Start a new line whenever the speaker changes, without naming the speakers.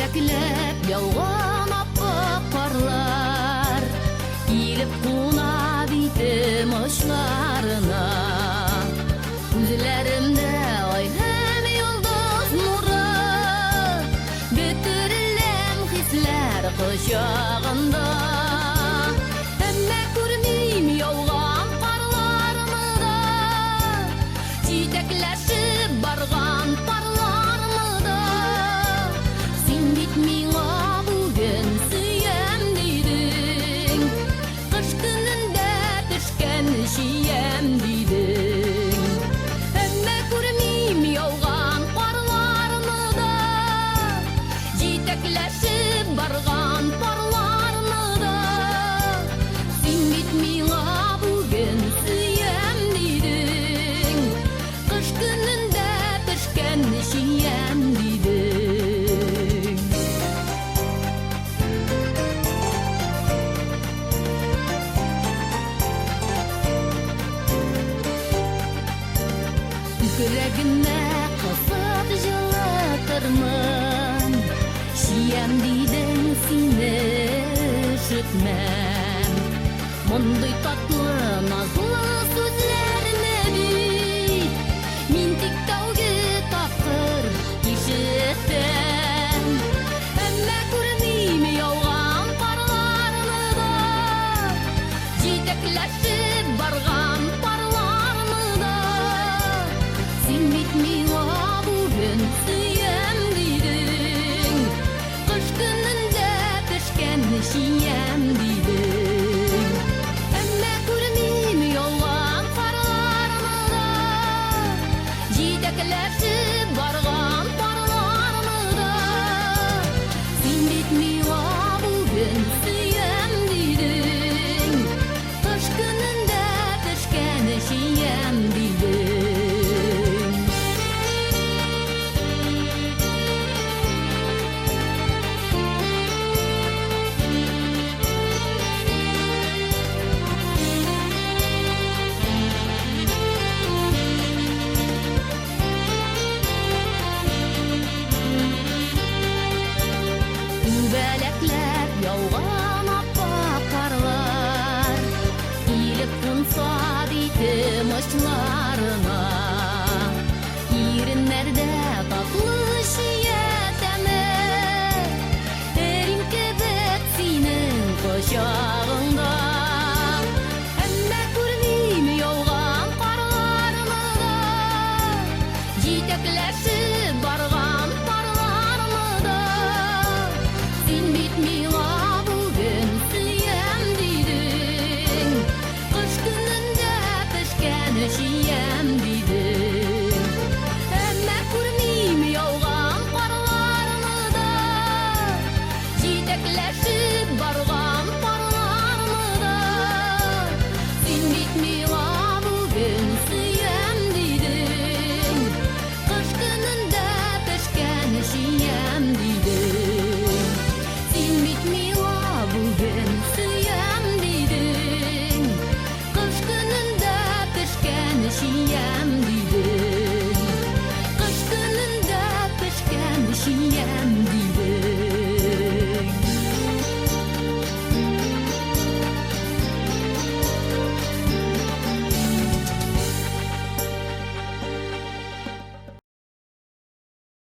Чиләкләп яуган аппак карлар килеп куна битем очларына. Күзләремдә ай һәм йолдыз нуры, бөтереләм хисләр кочагында. Әмма күрмим яуган карларны да, җитәкләшеп барган парларны да. Син бит миңа бүген сөям дидең, кыш көнендә пешкән чиям дидең. Әмма күрмим яуган карларны да, җитәкләшеп барган парларны да. Син бит миңа бүген сөям дидең, кыш көнендә пешкән чиям дидең. Күкрәгемә кысып җылытырмын, чиям дидең сине өшетмәм. Мондый татлы